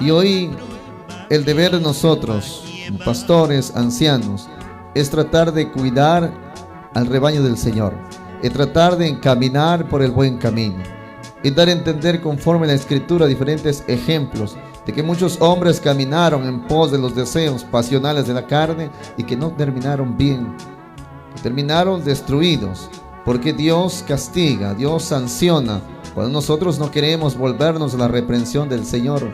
Y hoy el deber de nosotros, pastores, ancianos, es tratar de cuidar al rebaño del Señor, es tratar de encaminar por el buen camino, y dar a entender conforme a la Escritura diferentes ejemplos de que muchos hombres caminaron en pos de los deseos pasionales de la carne y que no terminaron bien, que terminaron destruidos, porque Dios castiga, Dios sanciona cuando nosotros no queremos volvernos a la reprensión del Señor.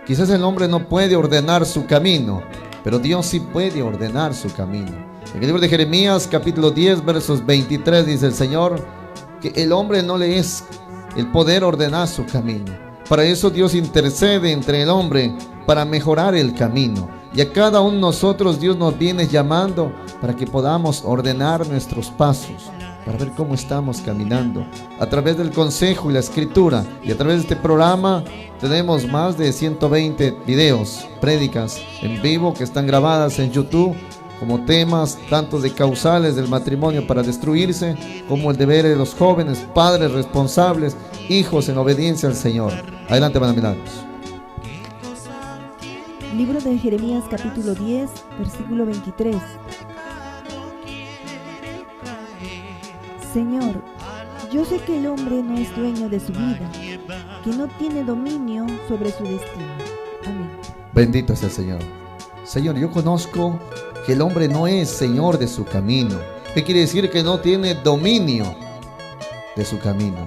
Quizás el hombre no puede ordenar su camino, pero Dios sí puede ordenar su camino. En el libro de Jeremías capítulo 10 versos 23 dice el Señor que el hombre no le es el poder ordenar su camino. Para eso Dios intercede entre el hombre para mejorar el camino. Y a cada uno de nosotros Dios nos viene llamando para que podamos ordenar nuestros pasos, para ver cómo estamos caminando. A través del consejo y la escritura y a través de este programa tenemos más de 120 videos, prédicas en vivo que están grabadas en YouTube, como temas tanto de causales del matrimonio para destruirse, como el deber de los jóvenes, padres responsables, hijos en obediencia al Señor. Adelante, hermana Milagros. Libro de Jeremías capítulo 10, versículo 23. Señor, yo sé que el hombre no es dueño de su vida, que no tiene dominio sobre su destino. Amén. Bendito sea el Señor. Señor, yo conozco que el hombre no es señor de su camino. ¿Qué quiere decir? Que no tiene dominio de su camino.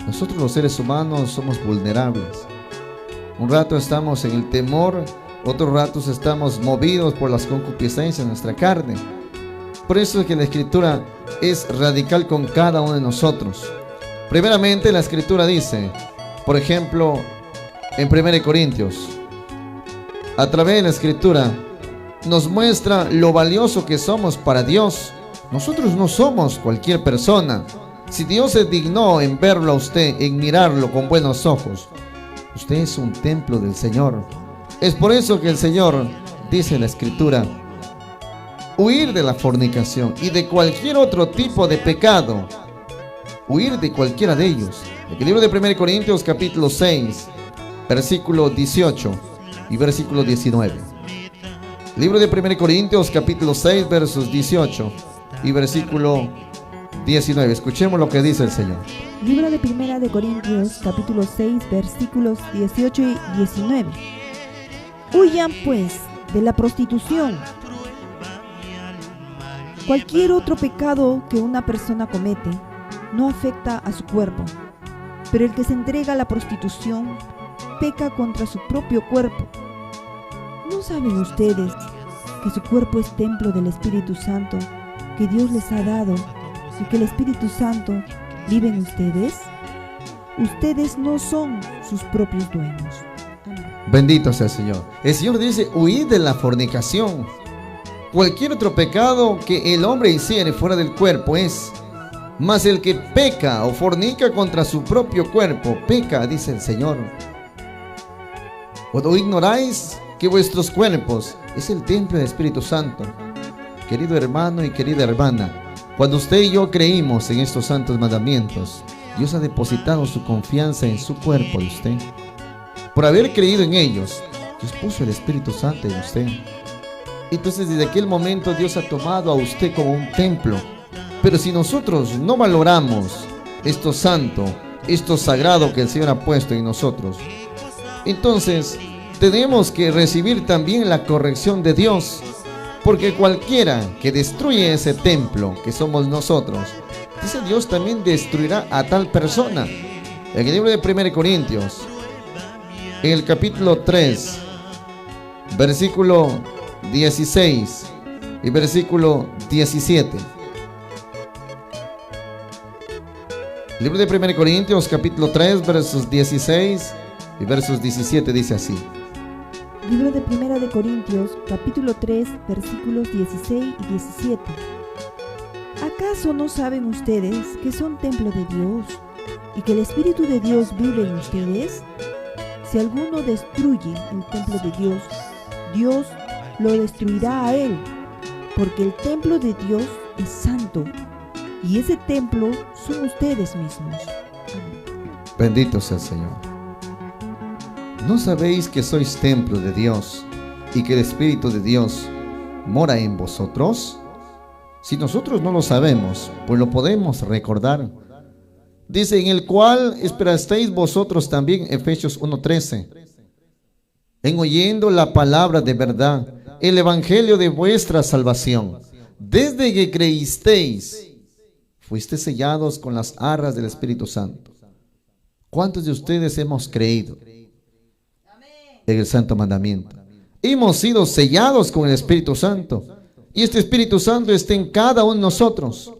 Nosotros los seres humanos somos vulnerables. Un rato estamos en el temor, otros ratos estamos movidos por las concupiscencias de nuestra carne. Por eso es que la Escritura es radical con cada uno de nosotros. Primeramente la Escritura dice, por ejemplo, en 1 Corintios, a través de la Escritura nos muestra lo valioso que somos para Dios. Nosotros no somos cualquier persona. Si Dios se dignó en verlo a usted, en mirarlo con buenos ojos, usted es un templo del Señor. Es por eso que el Señor dice en la Escritura, huir de la fornicación y de cualquier otro tipo de pecado. Huir de cualquiera de ellos. En el libro de 1 Corintios capítulo 6, versículo 18 y versículo 19. Libro de 1 Corintios capítulo 6 versos 18 y versículo 19. Escuchemos lo que dice el Señor. Libro de 1 Corintios capítulo 6 versículos 18 y 19. Huyan pues de la prostitución. Cualquier otro pecado que una persona comete no afecta a su cuerpo, pero el que se entrega a la prostitución peca contra su propio cuerpo. ¿No saben ustedes que su cuerpo es templo del Espíritu Santo que Dios les ha dado y que el Espíritu Santo vive en ustedes? Ustedes no son sus propios dueños. Amén. Bendito sea el Señor. El Señor dice, huid de la fornicación. Cualquier otro pecado que el hombre hiciere fuera del cuerpo es, mas el que peca o fornica contra su propio cuerpo, peca, dice el Señor. ¿O no ignoráis que vuestros cuerpos es el templo del Espíritu Santo? Querido hermano y querida hermana, cuando usted y yo creímos en estos santos mandamientos, Dios ha depositado su confianza en su cuerpo de usted. Por haber creído en ellos, Dios puso el Espíritu Santo en usted. Entonces desde aquel momento Dios ha tomado a usted como un templo. Pero si nosotros no valoramos esto santo, esto sagrado que el Señor ha puesto en nosotros, entonces tenemos que recibir también la corrección de Dios. Porque cualquiera que destruye ese templo que somos nosotros, dice Dios, también destruirá a tal persona. En el libro de 1 Corintios, en el capítulo 3, versículo 16 y versículo 17. El libro de 1 Corintios capítulo 3 versos 16 y versos 17 dice así. Libro de 1 Corintios capítulo 3 versículos 16 y 17. ¿Acaso no saben ustedes que son templo de Dios y que el Espíritu de Dios vive en ustedes? Si alguno destruye el templo de Dios, Dios lo destruirá a él, porque el templo de Dios es santo, y ese templo son ustedes mismos. Amén. Bendito sea el Señor. ¿No sabéis que sois templo de Dios y que el Espíritu de Dios mora en vosotros? Si nosotros no lo sabemos, pues lo podemos recordar. Dice, en el cual esperasteis vosotros también, Efesios 1:13, en oyendo la palabra de verdad, el evangelio de vuestra salvación. Desde que creísteis, fuisteis sellados con las arras del Espíritu Santo. ¿Cuántos de ustedes hemos creído en el santo mandamiento? Hemos sido sellados con el Espíritu Santo. Y este Espíritu Santo está en cada uno de nosotros.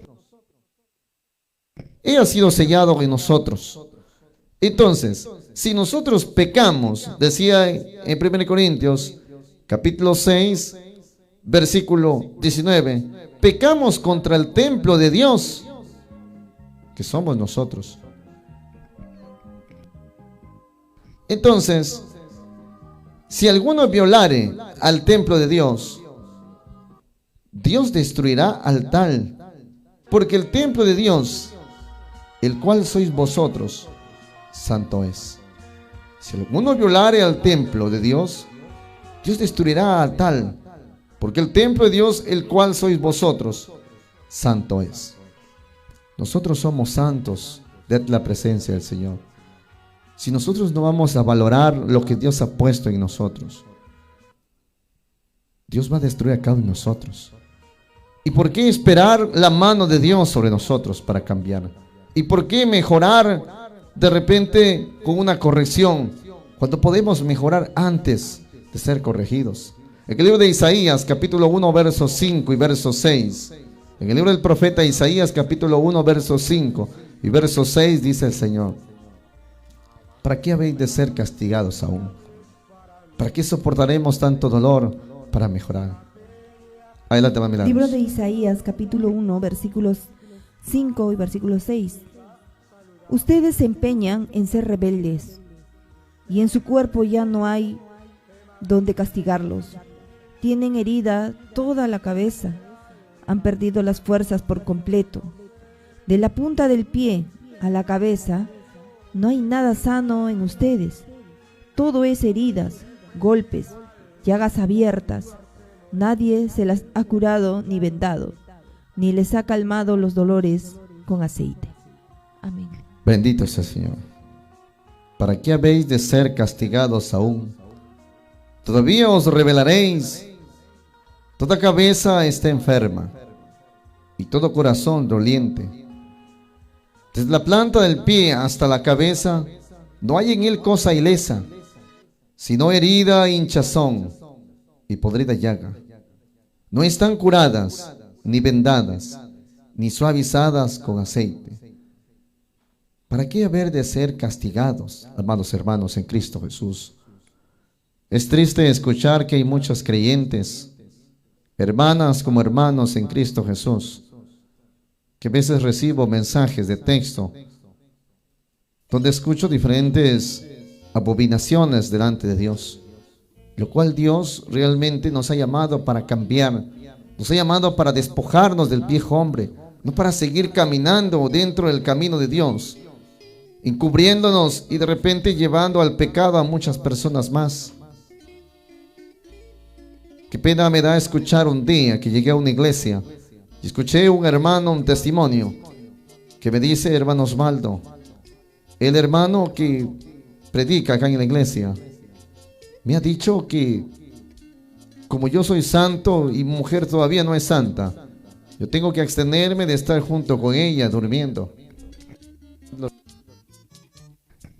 Él ha sido sellado en nosotros. Entonces, si nosotros pecamos, decía en 1 Corintios, capítulo 6, versículo 19, pecamos contra el templo de Dios, que somos nosotros. Entonces, si alguno violare al templo de Dios, Dios destruirá al tal, porque el templo de Dios, el cual sois vosotros, santo es. Si alguno violare al templo de Dios, Dios destruirá al tal, porque el templo de Dios, el cual sois vosotros, santo es. Nosotros somos santos de la presencia del Señor. Si nosotros no vamos a valorar lo que Dios ha puesto en nosotros, Dios va a destruir a cada uno de nosotros. ¿Y por qué esperar la mano de Dios sobre nosotros para cambiar? ¿Y por qué mejorar de repente con una corrección cuando podemos mejorar antes de ser corregidos? En el libro de Isaías, capítulo 1, versos 5 y verso 6. En el libro del profeta Isaías, capítulo 1, verso 5 y verso 6, dice el Señor: ¿para qué habéis de ser castigados aún? ¿Para qué soportaremos tanto dolor para mejorar? Adelante, Milagros. Libro de Isaías, capítulo 1, versículos 5 y versículo 6. Ustedes se empeñan en ser rebeldes, y en su cuerpo ya no hay donde castigarlos. Tienen herida toda la cabeza, han perdido las fuerzas por completo. De la punta del pie a la cabeza no hay nada sano en ustedes. Todo es heridas, golpes, llagas abiertas. Nadie se las ha curado ni vendado, ni les ha calmado los dolores con aceite. Amén. Bendito sea el Señor. ¿Para qué habéis de ser castigados aún? Todavía os rebelaréis. Toda cabeza está enferma y todo corazón doliente. Desde la planta del pie hasta la cabeza no hay en él cosa ilesa, sino herida, hinchazón y podrida llaga. No están curadas, ni vendadas, ni suavizadas con aceite. ¿Para qué haber de ser castigados, amados hermanos en Cristo Jesús? Es triste escuchar que hay muchos creyentes, hermanas como hermanos en Cristo Jesús, que a veces recibo mensajes de texto donde escucho diferentes abominaciones delante de Dios, lo cual Dios realmente nos ha llamado para cambiar, nos ha llamado para despojarnos del viejo hombre, no para seguir caminando dentro del camino de Dios, encubriéndonos y de repente llevando al pecado a muchas personas más. Qué pena me da escuchar un día que llegué a una iglesia y escuché un hermano, un testimonio, que me dice: hermano Osvaldo, el hermano que predica acá en la iglesia me ha dicho que como yo soy santo y mi mujer todavía no es santa, yo tengo que abstenerme de estar junto con ella durmiendo.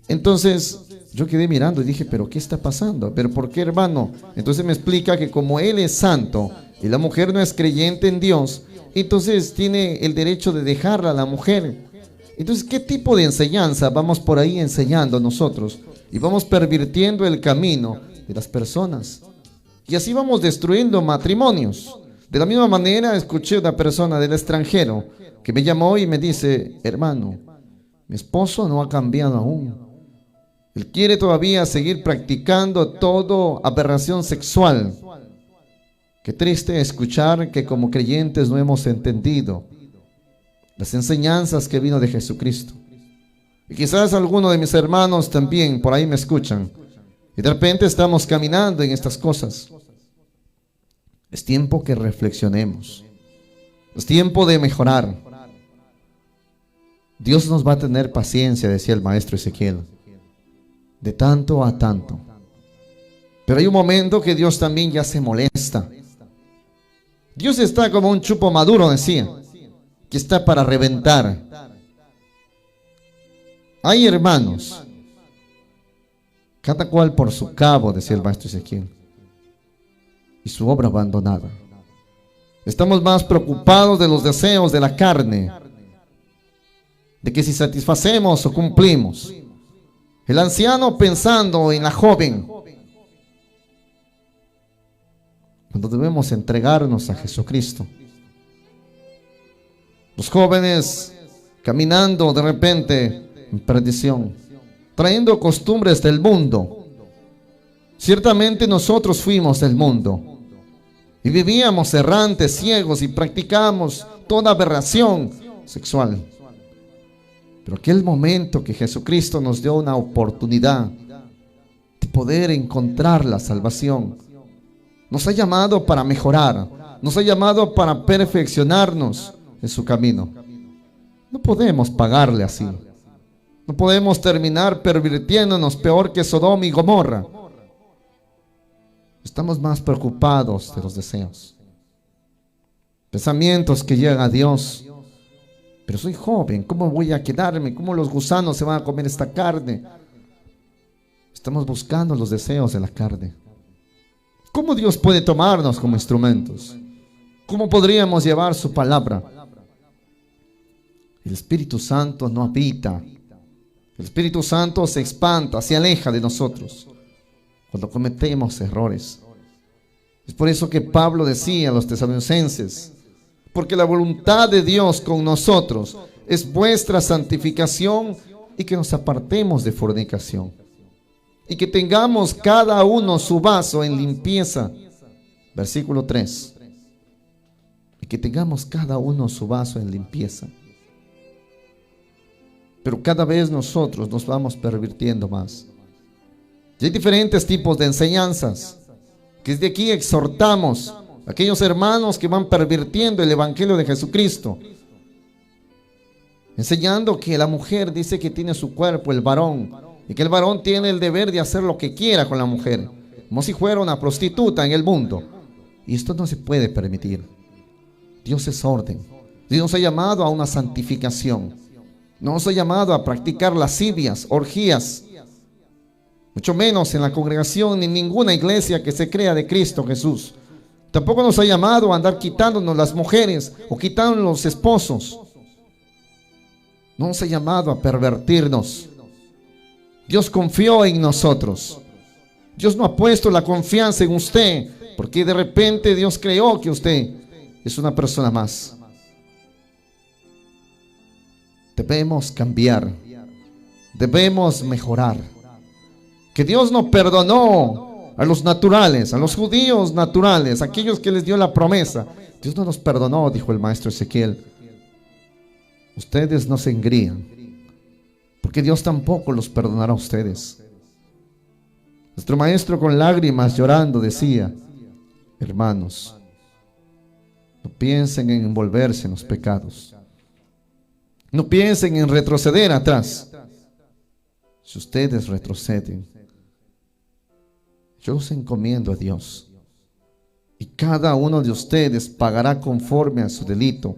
Entonces yo quedé mirando y dije: ¿pero qué está pasando? ¿Pero por qué, hermano? Entonces me explica que como él es santo y la mujer no es creyente en Dios, entonces tiene el derecho de dejarla a la mujer. Entonces, ¿qué tipo de enseñanza vamos por ahí enseñando nosotros? Y vamos pervirtiendo el camino de las personas. Y así vamos destruyendo matrimonios. De la misma manera, escuché a una persona del extranjero que me llamó y me dice: hermano, mi esposo no ha cambiado aún. Él quiere todavía seguir practicando toda aberración sexual. Qué triste escuchar que como creyentes no hemos entendido las enseñanzas que vino de Jesucristo. Y quizás algunos de mis hermanos también por ahí me escuchan Y de repente estamos caminando en estas cosas. Es tiempo que reflexionemos. Es tiempo de mejorar. Dios nos va a tener paciencia, decía el maestro Ezequiel, de tanto a tanto. Pero hay un momento que Dios también ya se molesta. Dios está como un chupo maduro, decía, que está para reventar. Hay hermanos, cada cual por su cabo, decía el maestro Ezequiel, y su obra abandonada. Estamos más preocupados de los deseos de la carne, de que si satisfacemos o cumplimos. El anciano pensando en la joven, cuando debemos entregarnos a Jesucristo. Los jóvenes caminando de repente en perdición, trayendo costumbres del mundo. Ciertamente nosotros fuimos del mundo y vivíamos errantes, ciegos, y practicábamos toda aberración sexual. Pero aquel momento que Jesucristo nos dio una oportunidad de poder encontrar la salvación, nos ha llamado para mejorar, nos ha llamado para perfeccionarnos en su camino. No podemos pagarle así. No podemos terminar pervirtiéndonos peor que Sodoma y Gomorra. Estamos más preocupados de los deseos, pensamientos que llegan a Dios. Pero soy joven, ¿cómo voy a quedarme? ¿Cómo los gusanos se van a comer esta carne? Estamos buscando los deseos de la carne. ¿Cómo Dios puede tomarnos como instrumentos? ¿Cómo podríamos llevar su palabra? El Espíritu Santo no habita. El Espíritu Santo se espanta, se aleja de nosotros cuando cometemos errores. Es por eso que Pablo decía a los tesalonicenses: porque la voluntad de Dios con nosotros es vuestra santificación y que nos apartemos de fornicación, y que tengamos cada uno su vaso en limpieza. Versículo 3. Y que tengamos cada uno su vaso en limpieza. Pero cada vez nosotros nos vamos pervirtiendo más. Y hay diferentes tipos de enseñanzas que desde aquí exhortamos a aquellos hermanos que van pervirtiendo el evangelio de Jesucristo, enseñando que la mujer dice que tiene su cuerpo, el varón, y que el varón tiene el deber de hacer lo que quiera con la mujer, como si fuera una prostituta en el mundo. Y esto no se puede permitir. Dios es orden. Dios nos ha llamado a una santificación. No nos ha llamado a practicar lascivias, orgías, mucho menos en la congregación ni en ninguna iglesia que se crea de Cristo Jesús. Tampoco nos ha llamado a andar quitándonos las mujeres o quitándonos los esposos. No nos ha llamado a pervertirnos. Dios confió en nosotros. Dios no ha puesto la confianza en usted porque de repente Dios creó que usted es una persona más. Debemos cambiar, debemos mejorar. Que Dios no perdonó a los naturales, a los judíos naturales, aquellos que les dio la promesa. Dios no nos perdonó, dijo el maestro Ezequiel. Ustedes no se engrían, porque Dios tampoco los perdonará a ustedes. Nuestro maestro, con lágrimas llorando, decía: hermanos, no piensen en envolverse en los pecados. No piensen en retroceder atrás. Si ustedes retroceden, yo los encomiendo a Dios, y cada uno de ustedes pagará conforme a su delito.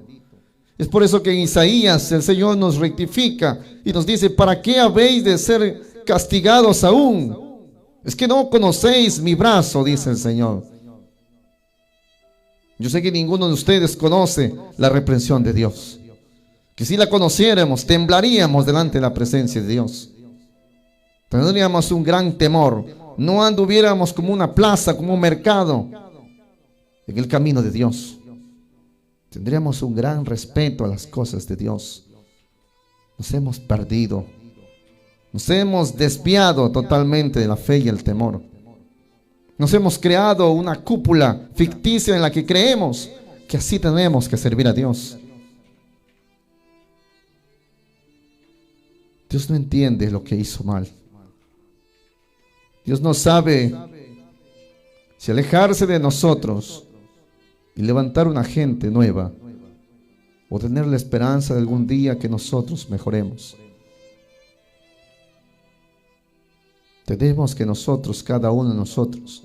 Es por eso que en Isaías el Señor nos rectifica y nos dice: ¿para qué habéis de ser castigados aún? Es que no conocéis mi brazo, dice el Señor. Yo sé que ninguno de ustedes conoce la reprensión de Dios, que si la conociéramos temblaríamos delante de la presencia de Dios. Tendríamos un gran temor, no anduviéramos como una plaza, como un mercado en el camino de Dios. Tendríamos un gran respeto a las cosas de Dios. Nos hemos perdido, nos hemos desviado totalmente de la fe y el temor. Nos hemos creado una cúpula ficticia en la que creemos que así tenemos que servir a Dios. Dios no entiende lo que hizo mal. Dios no sabe si alejarse de nosotros y levantar una gente nueva, o tener la esperanza de algún día que nosotros mejoremos. Tenemos que nosotros, cada uno de nosotros,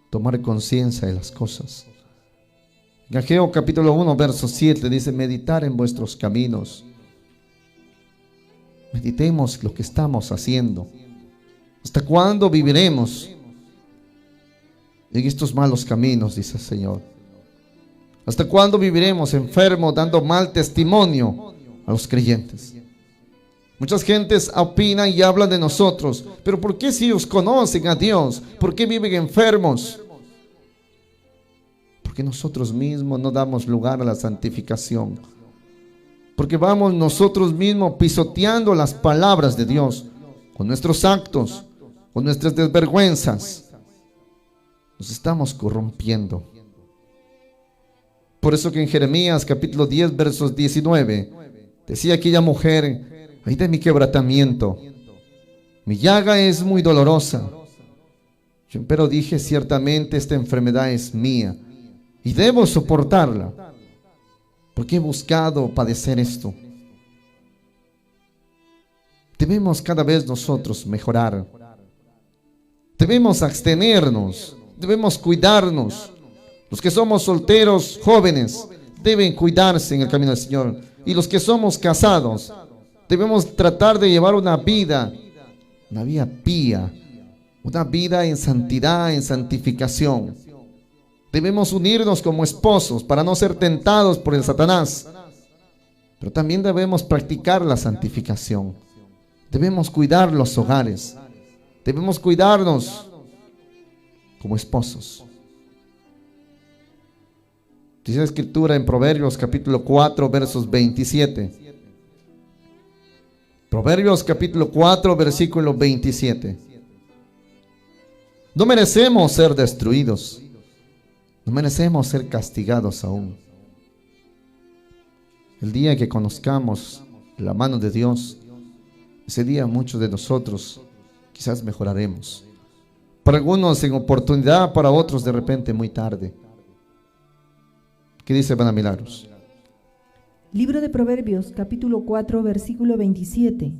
tomar conciencia de las cosas. En Ageo capítulo 1, verso 7 dice: meditar en vuestros caminos. Meditemos lo que estamos haciendo. ¿Hasta cuándo viviremos en estos malos caminos?, dice el Señor. ¿Hasta cuándo viviremos enfermos, dando mal testimonio a los creyentes? Muchas gentes opinan y hablan de nosotros, pero ¿por qué si ellos conocen a Dios? ¿Por qué viven enfermos? Porque nosotros mismos no damos lugar a la santificación. Porque vamos nosotros mismos pisoteando las palabras de Dios con nuestros actos, con nuestras desvergüenzas. Nos estamos corrompiendo. Por eso que en Jeremías capítulo 10, versos 19, decía aquella mujer: ay de mi quebrantamiento, mi llaga es muy dolorosa. Yo pero dije: ciertamente esta enfermedad es mía y debo soportarla, porque he buscado padecer esto. Debemos cada vez nosotros mejorar. Debemos abstenernos, debemos cuidarnos. Los que somos solteros, jóvenes, deben cuidarse en el camino del Señor. Y los que somos casados, debemos tratar de llevar una vida pía, una vida en santidad, en santificación. Debemos unirnos como esposos para no ser tentados por el Satanás. Pero también debemos practicar la santificación. Debemos cuidar los hogares. Debemos cuidarnos como esposos. Dice la Escritura en Proverbios capítulo 4, versos 27. Proverbios capítulo 4, versículo 27. No merecemos ser destruidos. No merecemos ser castigados aún. El día que conozcamos la mano de Dios, ese día muchos de nosotros quizás mejoraremos. Para algunos en oportunidad, para otros de repente muy tarde. ¿Qué dice hermana Milagros? Libro de Proverbios, capítulo 4, versículo 27.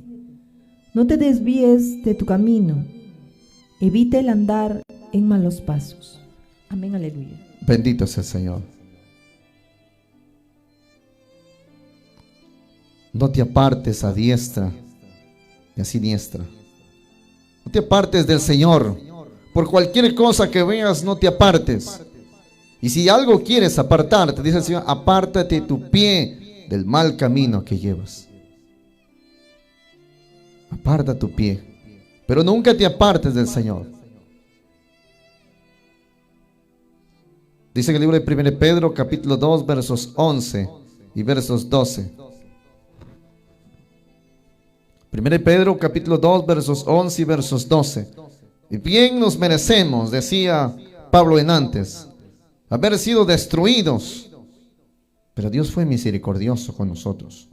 No te desvíes de tu camino, evita el andar en malos pasos. Amén, aleluya. Bendito sea el Señor. No te apartes a diestra y a siniestra. No te apartes del Señor. Por cualquier cosa que veas, no te apartes. Y si algo quieres apartarte, dice el Señor, apártate tu pie del mal camino que llevas. Aparta tu pie, pero nunca te apartes del Señor. Dice en el libro de 1 Pedro capítulo 2, versos 11 y versos 12. 1 Pedro capítulo 2, versos 11 y versos 12. Y bien nos merecemos, decía Pablo en antes, haber sido destruidos, pero Dios fue misericordioso con nosotros.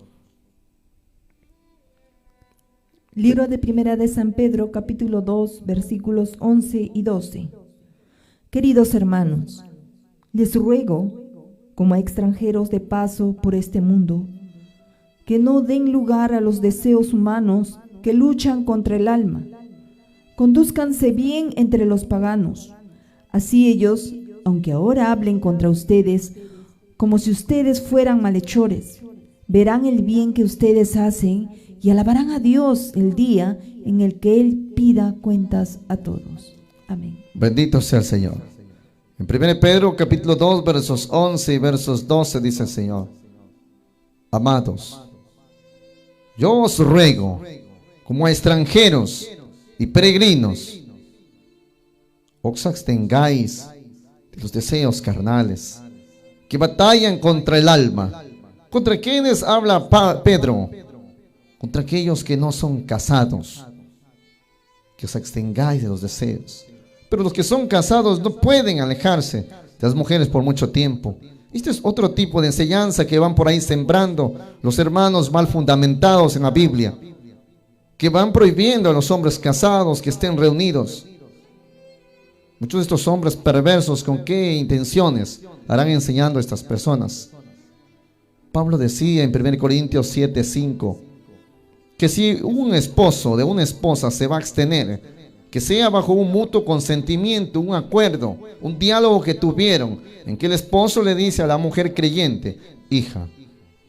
Libro de Primera de San Pedro, capítulo 2, versículos 11 y 12. Queridos hermanos, les ruego, como a extranjeros de paso por este mundo, que no den lugar a los deseos humanos que luchan contra el alma. Condúzcanse bien entre los paganos. Así ellos, aunque ahora hablen contra ustedes, como si ustedes fueran malhechores, verán el bien que ustedes hacen y alabarán a Dios el día en el que Él pida cuentas a todos. Amén. Bendito sea el Señor. En 1 Pedro capítulo 2, versos 11 y versos 12 dice el Señor: amados, yo os ruego, como a extranjeros y peregrinos, os abstengáis de los deseos carnales que batallan contra el alma. ¿Contra quiénes habla Pedro? Contra aquellos que no son casados, que os abstengáis de los deseos. Pero los que son casados no pueden alejarse de las mujeres por mucho tiempo. Este es otro tipo de enseñanza que van por ahí sembrando los hermanos mal fundamentados en la Biblia, que van prohibiendo a los hombres casados que estén reunidos. Muchos de estos hombres perversos, ¿con qué intenciones harán enseñando a estas personas? Pablo decía en 1 Corintios 7:5 que si un esposo de una esposa se va a abstener, que sea bajo un mutuo consentimiento, un acuerdo, un diálogo que tuvieron, en que el esposo le dice a la mujer creyente: hija,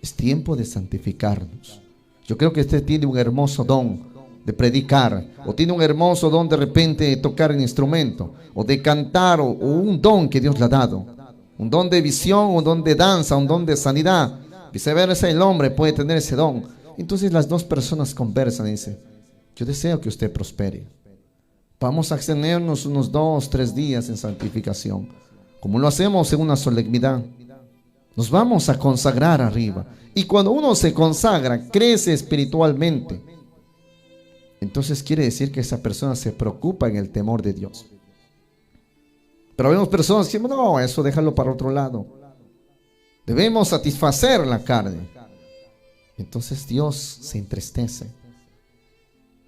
es tiempo de santificarnos. Yo creo que usted tiene un hermoso don de predicar, o tiene un hermoso don de repente de tocar el instrumento, o de cantar, o un don que Dios le ha dado, un don de visión, un don de danza, un don de sanidad. Viceversa, el hombre puede tener ese don. Entonces las dos personas conversan y dicen: yo deseo que usted prospere. Vamos a abstenernos unos 2-3 días en santificación, como lo hacemos en una solemnidad. Nos vamos a consagrar arriba. Y cuando uno se consagra, crece espiritualmente. Entonces quiere decir que esa persona se preocupa en el temor de Dios. Pero vemos personas que dicen: no, eso déjalo para otro lado. Debemos satisfacer la carne. Entonces Dios se entristece.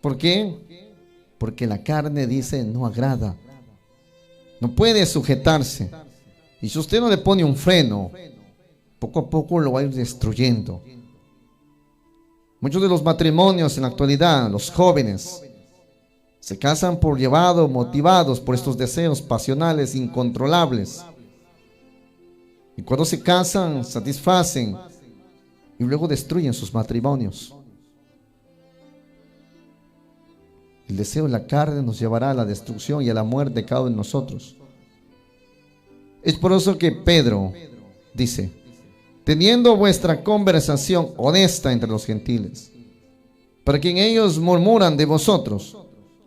¿Por qué? Porque la carne, dice, no agrada. No puede sujetarse. Y si usted no le pone un freno, poco a poco lo va a ir destruyendo. Muchos de los matrimonios en la actualidad, los jóvenes, se casan motivados por estos deseos pasionales incontrolables. Y cuando se casan, satisfacen y luego destruyen sus matrimonios. El deseo de la carne nos llevará a la destrucción y a la muerte de cada uno de nosotros. Es por eso que Pedro dice: teniendo vuestra conversación honesta entre los gentiles, para que en ellos murmuran de vosotros,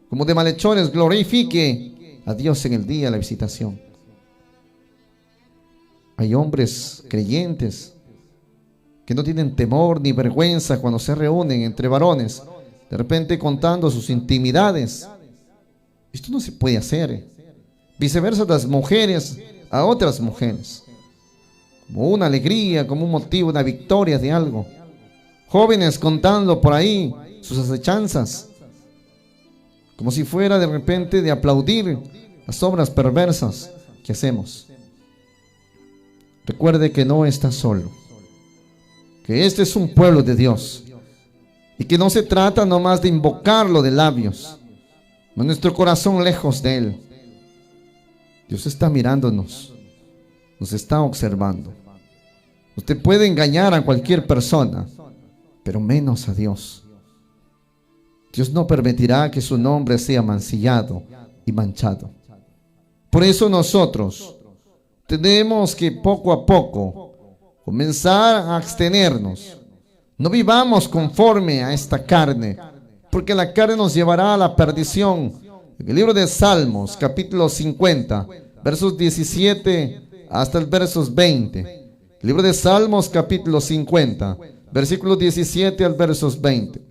como de malhechores, glorifique a Dios en el día de la visitación. Hay hombres creyentes que no tienen temor ni vergüenza cuando se reúnen entre varones, de repente contando sus intimidades. Esto no se puede hacer. Viceversa, las mujeres a otras mujeres, como una alegría, como un motivo, una victoria de algo. Jóvenes contando por ahí sus acechanzas, como si fuera de repente de aplaudir las obras perversas que hacemos. Recuerde que no está solo, que este es un pueblo de Dios y que no se trata nomás de invocarlo de labios, no nuestro corazón lejos de Él. Dios está mirándonos, nos está observando. Usted puede engañar a cualquier persona, pero menos a Dios. Dios no permitirá que su nombre sea mancillado y manchado. Por eso nosotros tenemos que poco a poco comenzar a abstenernos. No vivamos conforme a esta carne, porque la carne nos llevará a la perdición. En el libro de Salmos, capítulo 50, versos 17 hasta el versos 20. El libro de Salmos, capítulo 50, versículos 17 al versos 20.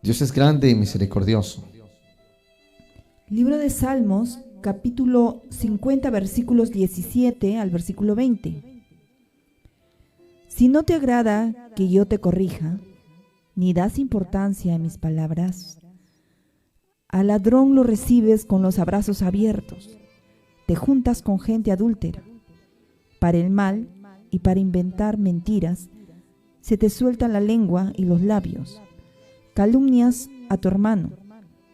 Dios es grande y misericordioso. Libro de Salmos, capítulo 50, versículos 17 al versículo 20. Si no te agrada que yo te corrija, ni das importancia a mis palabras, al ladrón lo recibes con los brazos abiertos, te juntas con gente adúltera. Para el mal y para inventar mentiras, se te suelta la lengua y los labios. Calumnias a tu hermano,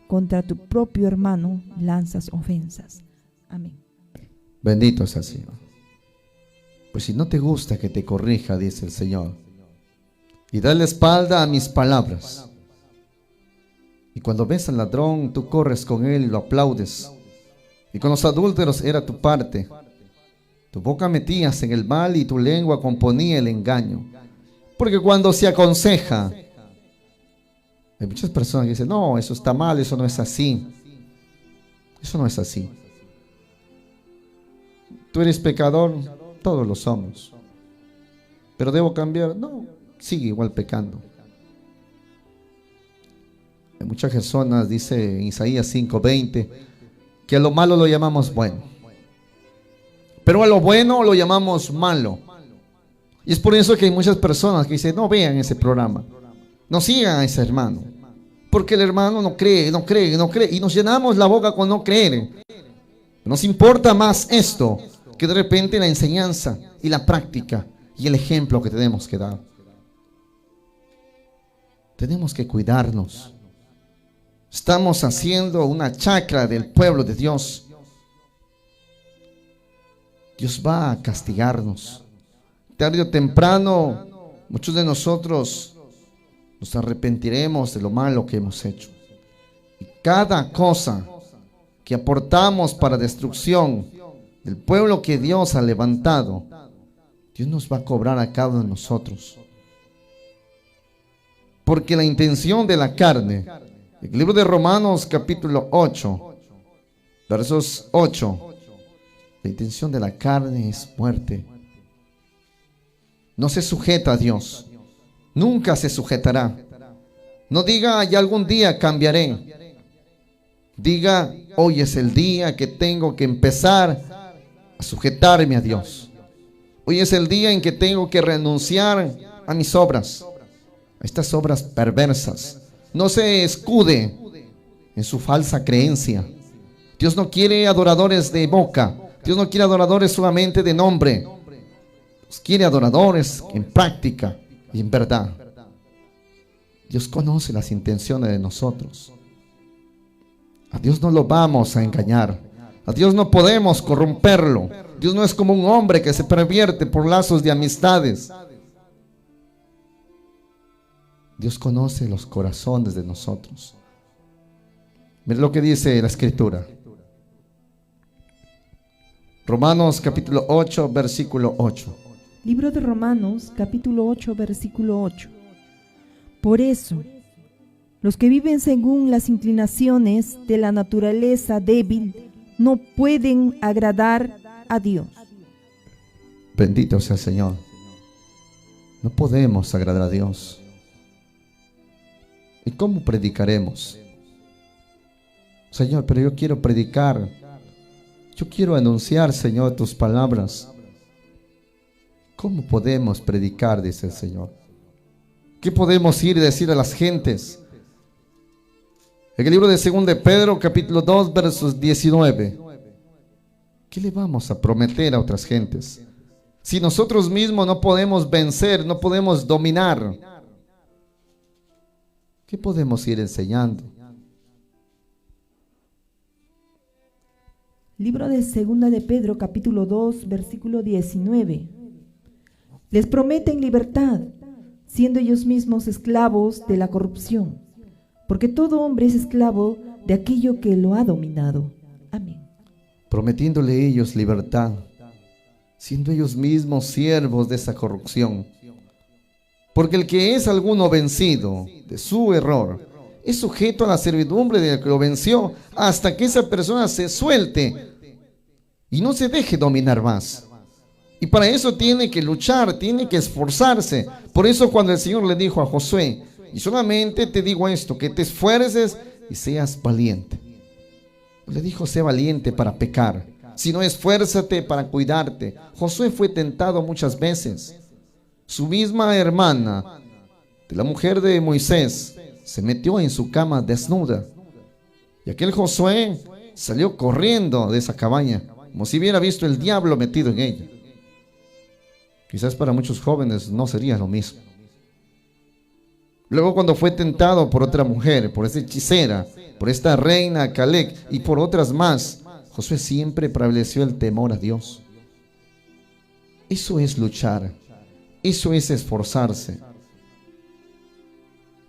contra tu propio hermano lanzas ofensas. Amén. Bendito sea el Señor. Pues si no te gusta que te corrija, dice el Señor, y da la espalda a mis palabras, y cuando ves al ladrón, tú corres con él y lo aplaudes, y con los adúlteros era tu parte. Tu boca metías en el mal y tu lengua componía el engaño. Porque cuando se aconseja, hay muchas personas que dicen: no, eso está mal, eso no es así. Eso no es así. Tú eres pecador, todos lo somos. Pero debo cambiar. No, sigue igual pecando. Hay muchas personas, dice en Isaías 5:20, que a lo malo lo llamamos bueno, pero a lo bueno lo llamamos malo. Y es por eso que hay muchas personas que dicen, no vean ese programa, no sigan a ese hermano, porque el hermano no cree, no cree, no cree, y nos llenamos la boca con no creer. Nos importa más esto que de repente la enseñanza y la práctica y el ejemplo que tenemos que dar. Tenemos que cuidarnos. Estamos haciendo una chacra del pueblo de Dios. Dios va a castigarnos. Tarde o temprano, muchos de nosotros nos arrepentiremos de lo malo que hemos hecho. Y cada cosa que aportamos para destrucción del pueblo que Dios ha levantado, Dios nos va a cobrar a cada uno de nosotros. Porque la intención de la carne, el libro de Romanos capítulo 8, versos 8, la intención de la carne es muerte. No se sujeta a Dios, nunca se sujetará. No diga, ya algún día cambiaré. Diga, hoy es el día que tengo que empezar a sujetarme a Dios. Hoy es el día en que tengo que renunciar a mis obras, a estas obras perversas. No se escude en su falsa creencia. Dios no quiere adoradores de boca. Dios no quiere adoradores solamente de nombre. Dios quiere adoradores en práctica y en verdad. Dios conoce las intenciones de nosotros. A Dios no lo vamos a engañar. A Dios no podemos corromperlo. Dios no es como un hombre que se pervierte por lazos de amistades. Dios conoce los corazones de nosotros. Mira lo que dice la Escritura. Romanos capítulo 8, versículo 8. Libro de Romanos, capítulo 8, versículo 8. Por eso, los que viven según las inclinaciones de la naturaleza débil no pueden agradar a Dios. Bendito sea el Señor. No podemos agradar a Dios. ¿Y cómo predicaremos? Señor, pero yo quiero predicar. Yo quiero anunciar, Señor, tus palabras. ¿Cómo podemos predicar? Dice el Señor. ¿Qué podemos ir y decir a las gentes? En el libro de 2 de Pedro, capítulo 2, versos 19. ¿Qué le vamos a prometer a otras gentes? Si nosotros mismos no podemos vencer, no podemos dominar, ¿qué podemos ir enseñando? Libro de 2 de Pedro, capítulo 2, versículo 19. Les prometen libertad, siendo ellos mismos esclavos de la corrupción, porque todo hombre es esclavo de aquello que lo ha dominado. Amén. Prometiéndole ellos libertad, siendo ellos mismos siervos de esa corrupción. Porque el que es alguno vencido de su error es sujeto a la servidumbre del que lo venció, hasta que esa persona se suelte y no se deje dominar más. Y para eso tiene que luchar, tiene que esforzarse. Por eso cuando el Señor le dijo a Josué, y solamente te digo esto, que te esfuerces y seas valiente. Le dijo, sé valiente para pecar, sino esfuérzate para cuidarte. Josué fue tentado muchas veces. Su misma hermana, de la mujer de Moisés, se metió en su cama desnuda. Y aquel Josué salió corriendo de esa cabaña, como si hubiera visto el diablo metido en ella. Quizás para muchos jóvenes no sería lo mismo. Luego cuando fue tentado por otra mujer, por esa hechicera, por esta reina Caleb y por otras más, Josué siempre prevaleció el temor a Dios. Eso es luchar, eso es esforzarse.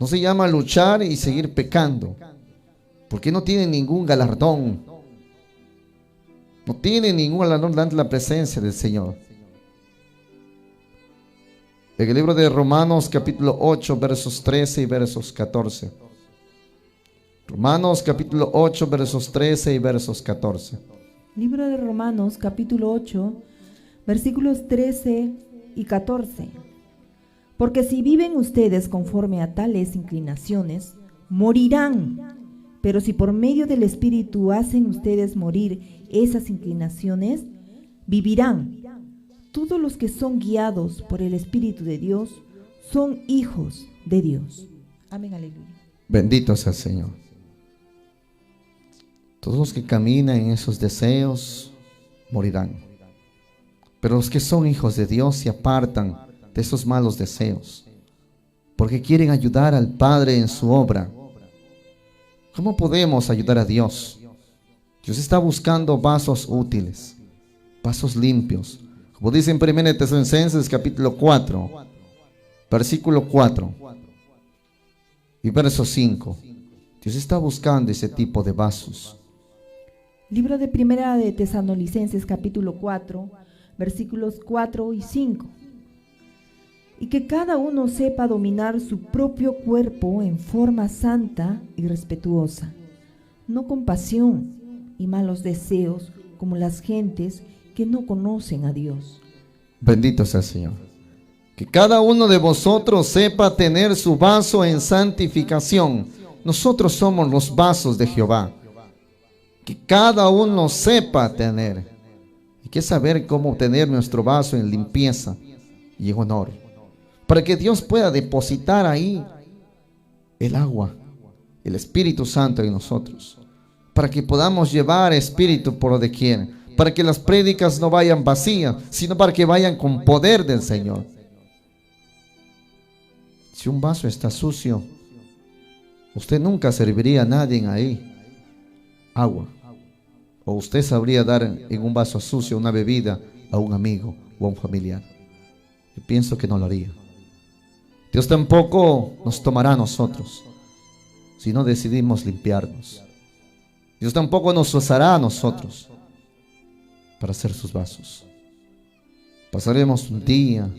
No se llama luchar y seguir pecando, porque no tiene ningún galardón. No tiene ningún galardón ante la presencia del Señor. En el libro de Romanos capítulo 8 versos 13 y versos 14. Romanos capítulo 8 versos 13 y versos 14. Libro de Romanos capítulo 8 versículos 13 y 14. Porque si viven ustedes conforme a tales inclinaciones, morirán. Pero si por medio del Espíritu hacen ustedes morir esas inclinaciones, vivirán. Todos los que son guiados por el Espíritu de Dios son hijos de Dios. Amén, aleluya. Bendito sea el Señor. Todos los que caminan en esos deseos morirán. Pero los que son hijos de Dios se apartan de esos malos deseos, porque quieren ayudar al Padre en su obra. ¿Cómo podemos ayudar a Dios? Dios está buscando vasos útiles, vasos limpios. Como dice en 1 Tesalonicenses capítulo 4, versículo 4 y verso 5. Dios está buscando ese tipo de vasos. Libro de Primera de Tesalonicenses capítulo 4, versículos 4 y 5. Y que cada uno sepa dominar su propio cuerpo en forma santa y respetuosa, no con pasión y malos deseos como las gentes que no conocen a Dios. Bendito sea el Señor. Que cada uno de vosotros sepa tener su vaso en santificación. Nosotros somos los vasos de Jehová. Que cada uno sepa tener. Hay que saber cómo tener nuestro vaso en limpieza y en honor, para que Dios pueda depositar ahí el agua, el Espíritu Santo en nosotros, para que podamos llevar Espíritu por donde quiera, para que las prédicas no vayan vacías, sino para que vayan con poder del Señor. Si un vaso está sucio, usted nunca serviría a nadie ahí agua, o usted sabría dar en un vaso sucio una bebida a un amigo o a un familiar. Yo pienso que no lo haría. Dios tampoco nos tomará a nosotros si no decidimos limpiarnos. Dios tampoco nos usará a nosotros para ser sus vasos. Pasaremos un día,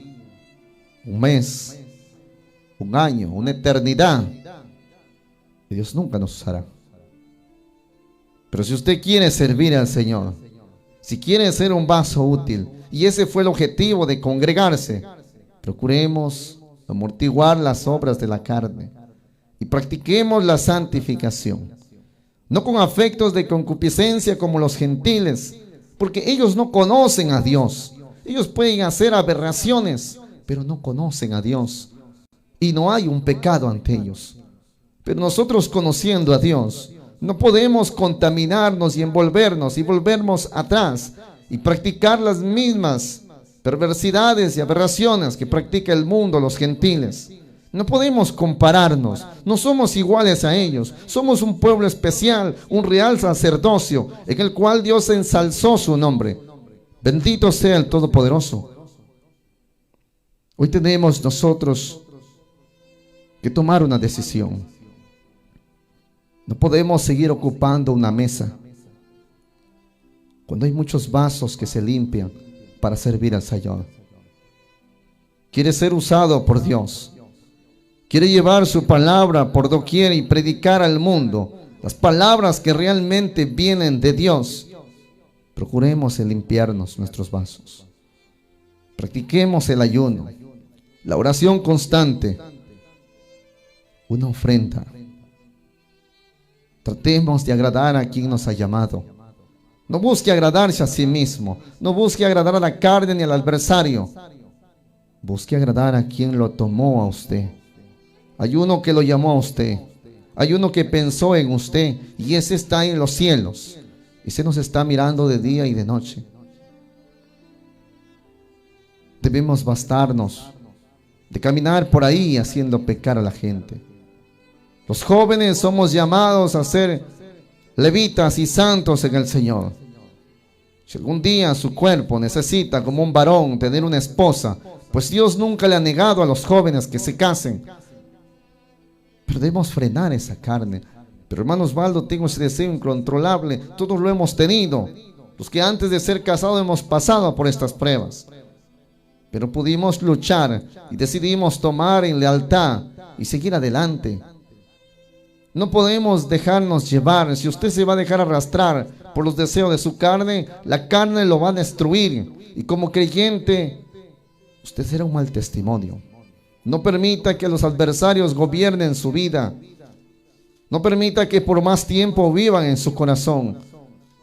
un mes, un año, una eternidad, y Dios nunca nos usará. Pero si usted quiere servir al Señor, si quiere ser un vaso útil, y ese fue el objetivo de congregarse, procuremos amortiguar las obras de la carne y practiquemos la santificación, no con afectos de concupiscencia como los gentiles, porque ellos no conocen a Dios. Ellos pueden hacer aberraciones, pero no conocen a Dios, y no hay un pecado ante ellos. Pero nosotros, conociendo a Dios, no podemos contaminarnos y envolvernos y volvernos atrás y practicar las mismas perversidades y aberraciones que practica el mundo, los gentiles. No podemos compararnos, no somos iguales a ellos. Somos un pueblo especial, un real sacerdocio, en el cual Dios ensalzó su nombre. Bendito sea el Todopoderoso. Hoy tenemos nosotros que tomar una decisión. No podemos seguir ocupando una mesa cuando hay muchos vasos que se limpian para servir al Señor. Quiere ser usado por Dios. Quiere llevar su palabra por doquier y predicar al mundo las palabras que realmente vienen de Dios. Procuremos el limpiarnos nuestros vasos. Practiquemos el ayuno, la oración constante, una ofrenda. Tratemos de agradar a quien nos ha llamado. No busque agradarse a sí mismo. No busque agradar a la carne ni al adversario. Busque agradar a quien lo tomó a usted. Hay uno que lo llamó a usted. Hay uno que pensó en usted, y ese está en los cielos. Ese nos está mirando de día y de noche. Debemos bastarnos de caminar por ahí haciendo pecar a la gente. Los jóvenes somos llamados a ser levitas y santos en el Señor. Si algún día su cuerpo necesita, como un varón, tener una esposa, pues Dios nunca le ha negado a los jóvenes que se casen. Pero debemos frenar esa carne. Pero hermano Osvaldo, tengo ese deseo incontrolable. Todos lo hemos tenido. Los que antes de ser casados hemos pasado por estas pruebas. Pero pudimos luchar y decidimos tomar en lealtad y seguir adelante. No podemos dejarnos llevar. Si usted se va a dejar arrastrar por los deseos de su carne, la carne lo va a destruir. Y como creyente, usted será un mal testimonio. No permita que los adversarios gobiernen su vida. No permita que por más tiempo vivan en su corazón,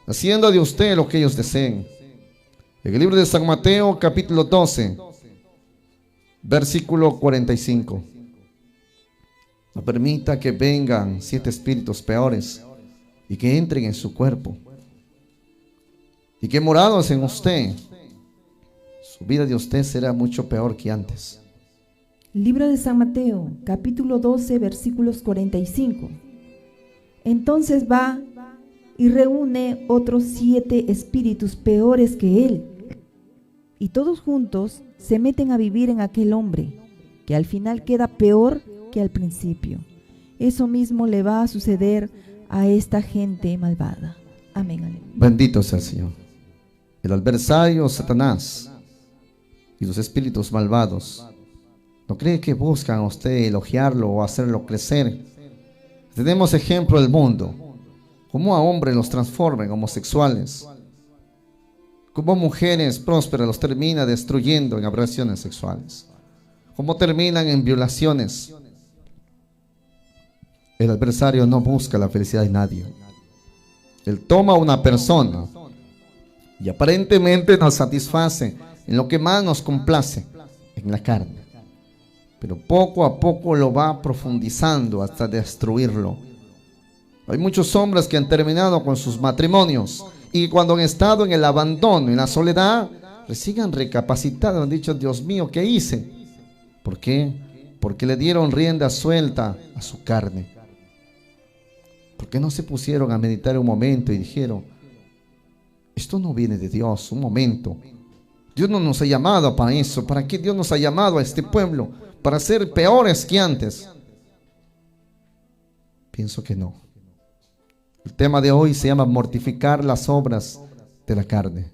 haciendo de usted lo que ellos deseen. En el libro de San Mateo, capítulo 12, versículo 45. No permita que vengan 7 espíritus peores y que entren en su cuerpo, y que morados en usted, su vida de usted será mucho peor que antes. Libro de San Mateo, capítulo 12, versículos 45. Entonces va y reúne otros 7 espíritus peores que él, y todos juntos se meten a vivir en aquel hombre, que al final queda peor que al principio. Eso mismo le va a suceder a esta gente malvada. Amén. Aleluya. Bendito sea el Señor. El adversario Satanás y los espíritus malvados, ¿no cree que buscan a usted elogiarlo o hacerlo crecer? Tenemos ejemplo del mundo, cómo a hombres los transforma en homosexuales, cómo mujeres prósperas los termina destruyendo en aberraciones sexuales, cómo terminan en violaciones. El adversario no busca la felicidad de nadie. Él toma a una persona y aparentemente nos satisface en lo que más nos complace, en la carne. Pero poco a poco lo va profundizando hasta destruirlo. Hay muchos hombres que han terminado con sus matrimonios y cuando han estado en el abandono, en la soledad, recién han recapacitado, han dicho: Dios mío, ¿qué hice? ¿Por qué? Porque le dieron rienda suelta a su carne. Porque no se pusieron a meditar un momento y dijeron: esto no viene de Dios, un momento. Dios no nos ha llamado para eso. ¿Para qué Dios nos ha llamado a este pueblo? ¿Para ser peores que antes? Pienso que no. El tema de hoy se llama mortificar las obras de la carne.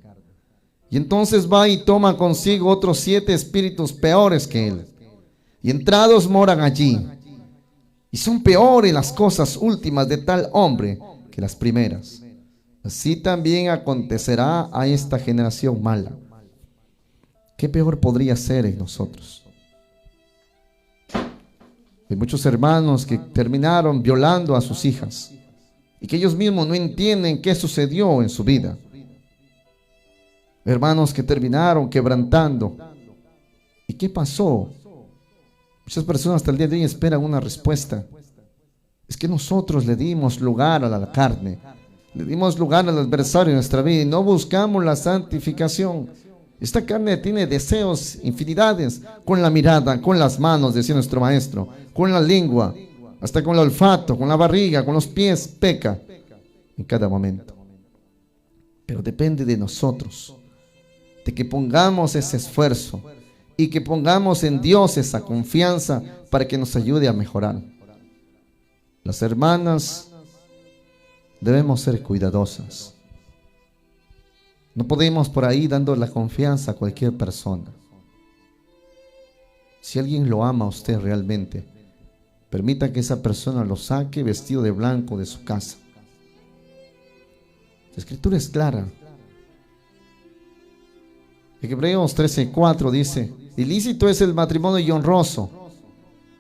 Y entonces va y toma consigo otros 7 espíritus peores que él. Y entrados moran allí. Y son peores las cosas últimas de tal hombre que las primeras. Así también acontecerá a esta generación mala. ¿Qué peor podría ser en nosotros? Hay muchos hermanos que terminaron violando a sus hijas y que ellos mismos no entienden qué sucedió en su vida. Hermanos que terminaron quebrantando. ¿Y qué pasó? Muchas personas hasta el día de hoy esperan una respuesta. Es que nosotros le dimos lugar a la carne, le dimos lugar al adversario en nuestra vida y no buscamos la santificación. Esta carne tiene deseos, infinidades, con la mirada, con las manos, decía nuestro maestro, con la lengua, hasta con el olfato, con la barriga, con los pies, peca en cada momento. Pero depende de nosotros, de que pongamos ese esfuerzo y que pongamos en Dios esa confianza para que nos ayude a mejorar. Las hermanas debemos ser cuidadosas. No podemos por ahí dando la confianza a cualquier persona. Si alguien lo ama a usted realmente, permita que esa persona lo saque vestido de blanco de su casa. La escritura es clara. En Hebreos 13:4 dice: ilícito es el matrimonio y honroso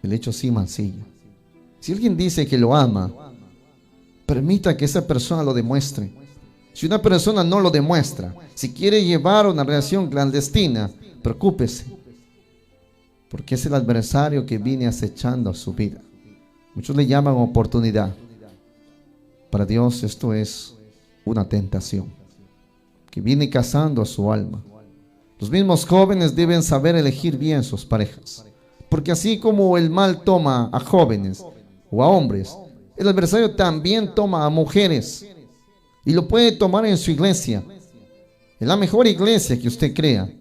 el hecho sí mancilla. Si alguien dice que lo ama, permita que esa persona lo demuestre. Si una persona no lo demuestra, si quiere llevar una relación clandestina, preocúpese, porque es el adversario que viene acechando su vida. Muchos le llaman oportunidad. Para Dios esto es una tentación que viene cazando a su alma. Los mismos jóvenes deben saber elegir bien sus parejas, porque así como el mal toma a jóvenes o a hombres, el adversario también toma a mujeres y lo puede tomar en su iglesia, en la mejor iglesia que usted crea,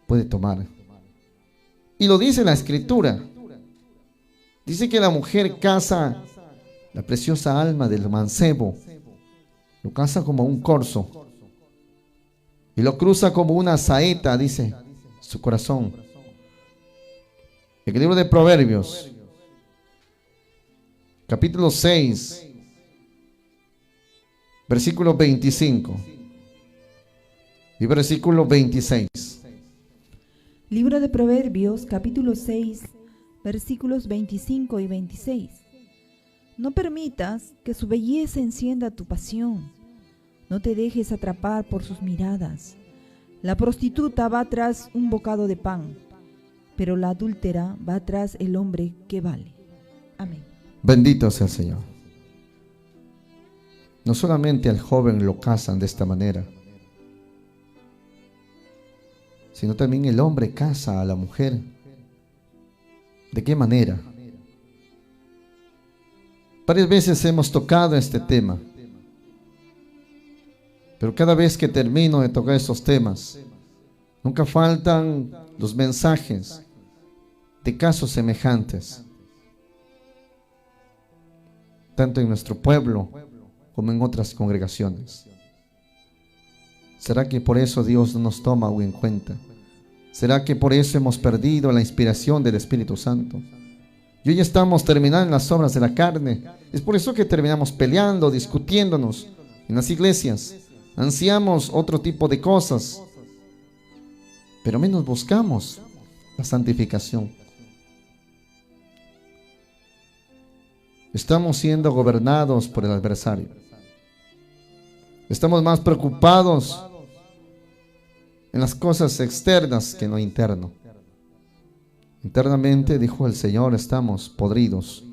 puede tomar. Y lo dice la escritura. Dice que la mujer caza la preciosa alma del mancebo, lo caza como un corzo y lo cruza como una saeta, dice su corazón. En el libro de Proverbios, capítulo 6, versículo 25 y versículo 26. Libro de Proverbios, capítulo 6, versículos 25 y 26. No permitas que su belleza encienda tu pasión. No te dejes atrapar por sus miradas. La prostituta va tras un bocado de pan, pero la adúltera va tras el hombre que vale. Amén. Bendito sea el Señor. No solamente al joven lo casan de esta manera, sino también el hombre casa a la mujer. ¿De qué manera? Varias veces hemos tocado este tema, pero cada vez que termino de tocar estos temas, nunca faltan los mensajes de casos semejantes, tanto en nuestro pueblo como en otras congregaciones. ¿Será que por eso Dios no nos toma aún en cuenta? ¿Será que por eso hemos perdido la inspiración del Espíritu Santo? Y hoy estamos terminando las obras de la carne. Es por eso que terminamos peleando, discutiéndonos en las iglesias. Ansiamos otro tipo de cosas, pero menos buscamos la santificación. Estamos siendo gobernados por el adversario. Estamos más preocupados en las cosas externas que en lo interno. Internamente, dijo el Señor, estamos podridos.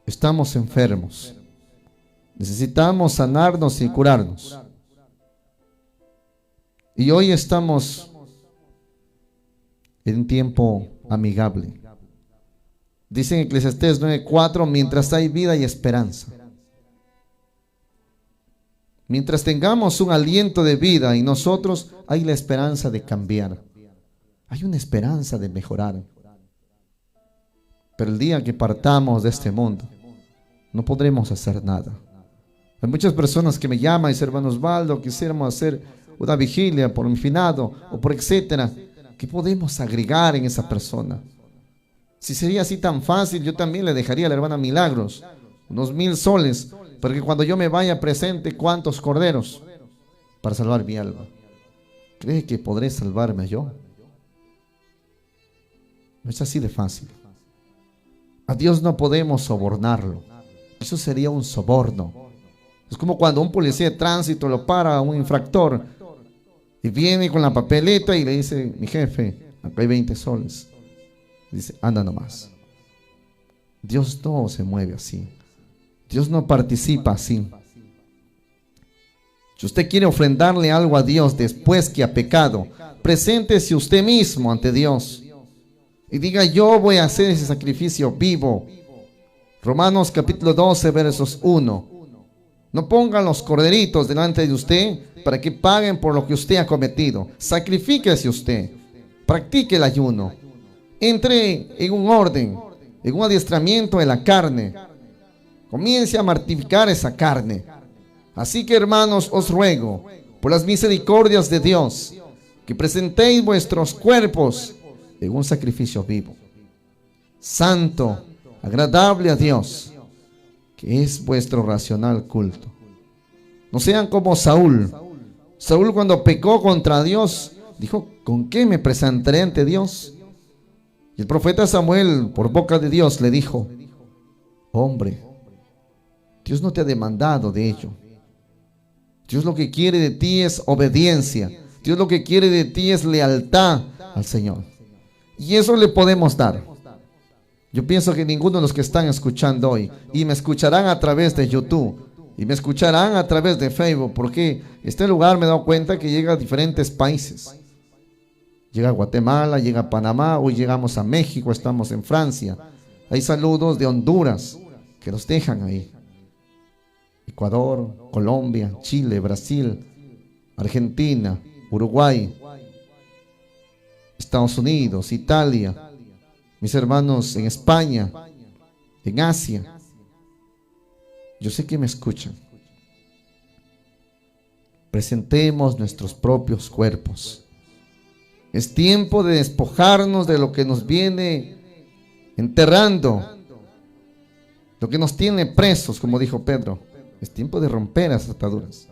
Estamos enfermos. Necesitamos sanarnos y curarnos. Y hoy estamos en un tiempo amigable. Dice en Eclesiastés 9:4, mientras hay vida y esperanza. Mientras tengamos un aliento de vida en nosotros, hay la esperanza de cambiar. Hay una esperanza de mejorar. Pero el día que partamos de este mundo, no podremos hacer nada. Hay muchas personas que me llaman y dicen, hermano Osvaldo, quisiéramos hacer una vigilia por mi finado o por etcétera. ¿Qué podemos agregar en esa persona? Si sería así tan fácil, yo también le dejaría a la hermana Milagros unos 1000 soles, porque cuando yo me vaya presente, ¿cuántos corderos? Para salvar mi alma. ¿Cree que podré salvarme yo? No es así de fácil. A Dios no podemos sobornarlo. Eso sería un soborno. Es como cuando un policía de tránsito lo para a un infractor y viene con la papeleta y le dice, mi jefe, acá hay 20 soles. Dice, anda nomás. Dios no se mueve así. Dios no participa así. Si usted quiere ofrendarle algo a Dios después que ha pecado, preséntese usted mismo ante Dios y diga, yo voy a hacer ese sacrificio vivo. Romanos capítulo 12 versos 1. No pongan los corderitos delante de usted para que paguen por lo que usted ha cometido. Sacrifíquese usted. Practique el ayuno. Entre en un orden, en un adiestramiento de la carne. Comience a mortificar esa carne. Así que, hermanos, os ruego, por las misericordias de Dios, que presentéis vuestros cuerpos en un sacrificio vivo, santo, agradable a Dios, que es vuestro racional culto. No sean como Saúl. Saúl, cuando pecó contra Dios, dijo, ¿con qué me presentaré ante Dios? Y el profeta Samuel, por boca de Dios, le dijo, hombre, Dios no te ha demandado de ello. Dios lo que quiere de ti es obediencia. Dios lo que quiere de ti es lealtad al Señor. Y eso le podemos dar. Yo pienso que ninguno de los que están escuchando hoy, y me escucharán a través de YouTube, y me escucharán a través de Facebook, porque este lugar me he dado cuenta que llega a diferentes países. Llega a Guatemala, llega a Panamá, hoy llegamos a México, estamos en Francia. Hay saludos de Honduras que nos dejan ahí. Ecuador, Colombia, Chile, Brasil, Argentina, Uruguay, Estados Unidos, Italia, mis hermanos en España, en Asia. Yo sé que me escuchan. Presentemos nuestros propios cuerpos. Es tiempo de despojarnos de lo que nos viene enterrando, lo que nos tiene presos, como dijo Pedro. Es tiempo de romper las ataduras.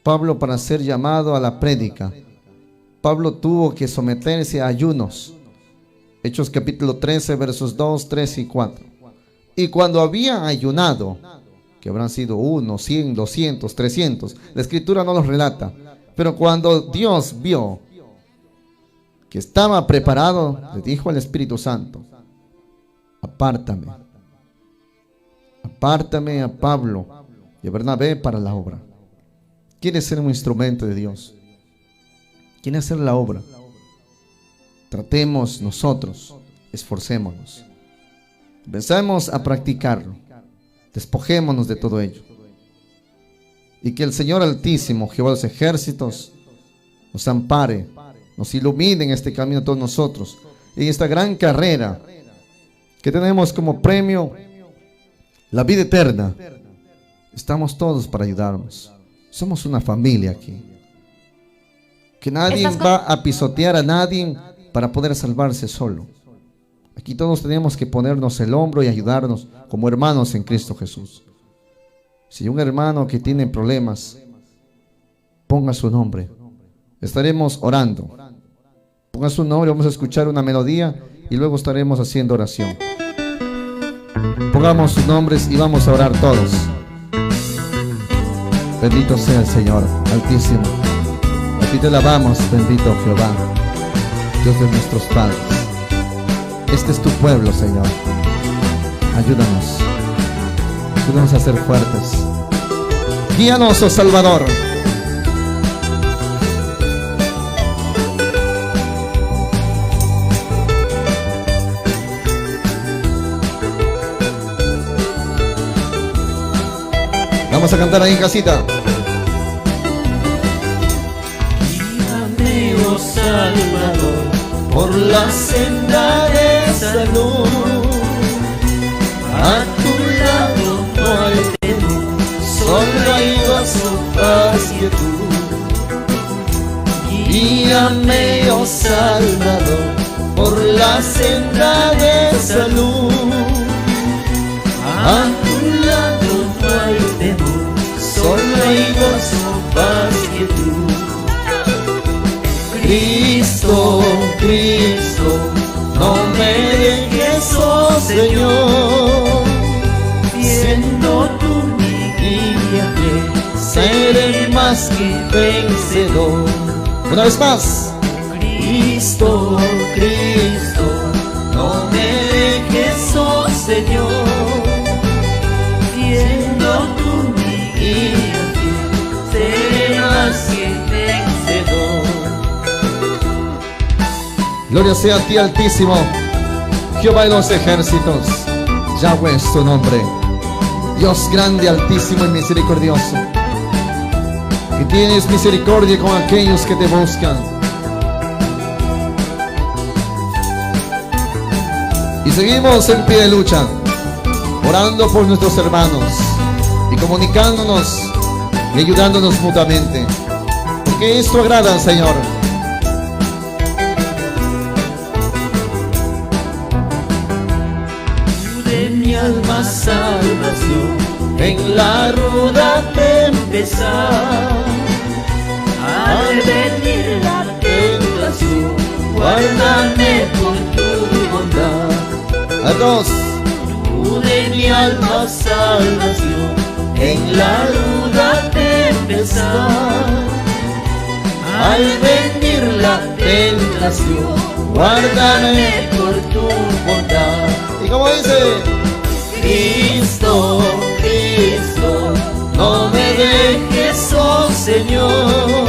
Pablo, para ser llamado a la prédica, Pablo tuvo que someterse a ayunos. Hechos capítulo 13 versos 2, 3 y 4. Y cuando había ayunado, que habrán sido 1, 100, 200, 300. La escritura no los relata. Pero cuando Dios vio que estaba preparado, le dijo al Espíritu Santo: apártame a Pablo y a Bernabé para la obra. ¿Quieres ser un instrumento de Dios? ¿Quieres hacer la obra? Tratemos nosotros, esforcémonos, empecemos a practicarlo, despojémonos de todo ello, y que el Señor Altísimo, Jehová de los ejércitos, nos ampare, nos ilumine en este camino a todos nosotros, en esta gran carrera que tenemos como premio la vida eterna. Estamos todos para ayudarnos. Somos una familia aquí. Que nadie va a pisotear a nadie para poder salvarse solo. Aquí todos tenemos que ponernos el hombro y ayudarnos como hermanos en Cristo Jesús. Si hay un hermano que tiene problemas, ponga su nombre. Estaremos orando. Ponga su nombre, vamos a escuchar una melodía y luego estaremos haciendo oración. Pongamos sus nombres y vamos a orar todos. Bendito sea el Señor Altísimo. A ti te alabamos, bendito Jehová, Dios de nuestros padres. Este es tu pueblo, Señor. Ayúdanos. Ayúdanos a ser fuertes. Guíanos, oh Salvador. Vamos a cantar ahí en casita. Guíame, oh Salvador, por la senda de salud. A tu lado no hay temor, solo hay gozo, paz, quietud. Guíame, oh Salvador, por la senda de salud. A tu lado no hay temor, solo hay gozo, paz, quietud. Cristo, Cristo, no me dejes, oh Señor, siendo tú mi guía, seré más que vencedor. Una vez más. Cristo, Cristo, no me dejes, oh Señor, siendo tú mi guía, seré más que vencedor. Gloria sea a ti, Altísimo, Jehová de los ejércitos. Yahweh es tu nombre. Dios grande, altísimo y misericordioso, que tienes misericordia con aquellos que te buscan. Y seguimos en pie de lucha, orando por nuestros hermanos y comunicándonos y ayudándonos mutuamente, porque esto agrada al Señor. De mi alma salvación en la ruda tempestad, al venir la tentación, guárdame por tu bondad. A dos. Tú de mi alma salvación en la ruda tempestad, al venir la tentación, guárdame por tu bondad. ¿Y cómo dice? Cristo, Cristo, no me dejes, oh Señor,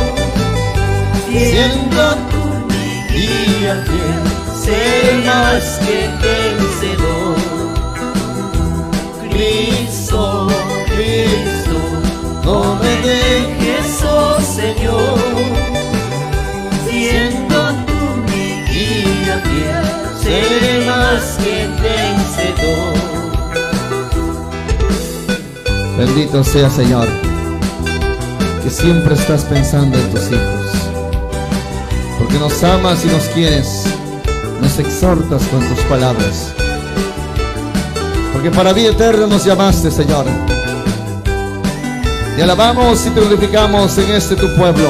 siendo tú mi guía fiel, seré más que vencedor. Cristo, Cristo, no me dejes, oh Señor, siendo tú mi guía fiel, seré más que vencedor. Bendito sea, Señor, que siempre estás pensando en tus hijos, porque nos amas y nos quieres, nos exhortas con tus palabras, porque para vida eterna nos llamaste, Señor. Te alabamos y te glorificamos en este tu pueblo.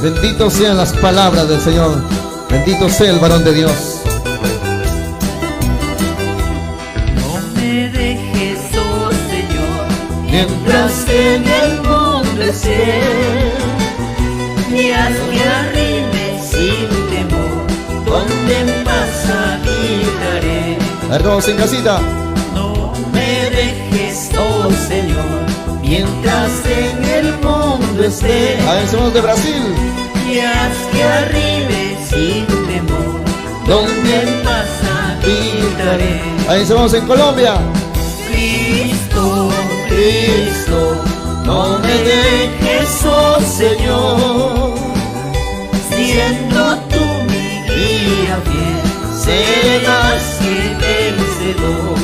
Bendito sean las palabras del Señor. Bendito sea el varón de Dios. vencer. Y haz que arribe sin temor, donde en paz habitaré. A ver, todos en casita. No me dejes, oh Señor, mientras en el mundo esté. A ver, somos de Brasil. Y haz que arribe sin temor, donde en paz habitaré. Ahí somos en Colombia. Cristo, Cristo, no me dejes, oh Señor, siendo tú mi guía fiel, seré más que vencedor.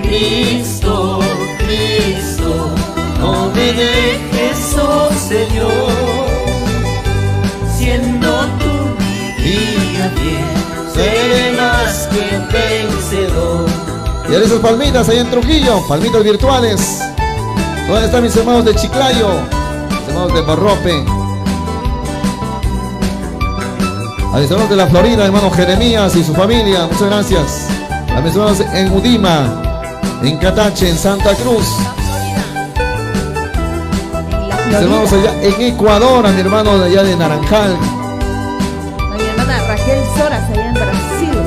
Cristo, Cristo, no me dejes, oh Señor, siendo tú mi guía fiel, seré más que vencedor. Y ahora esas palmitas ahí en Trujillo, palmitas virtuales. ¿Dónde están mis hermanos de Chiclayo? Mis hermanos de Barrope. A mis hermanos de la Florida, hermano Jeremías y su familia, muchas gracias. A mis hermanos en Udima, en Catache, en Santa Cruz. Mis hermanos allá en Ecuador, a mi hermano de allá de Naranjal. A mi hermana Raquel Soras allá en Brasil.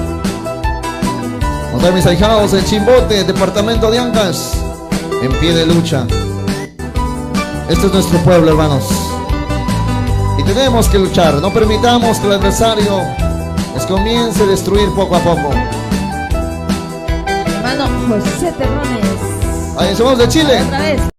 A mis ahijados en Chimbote, departamento de Ancash, en pie de lucha. Este es nuestro pueblo, hermanos, y tenemos que luchar. No permitamos que el adversario nos comience a destruir poco a poco. Hermano José Terrones. Ahí somos de Chile. Otra vez.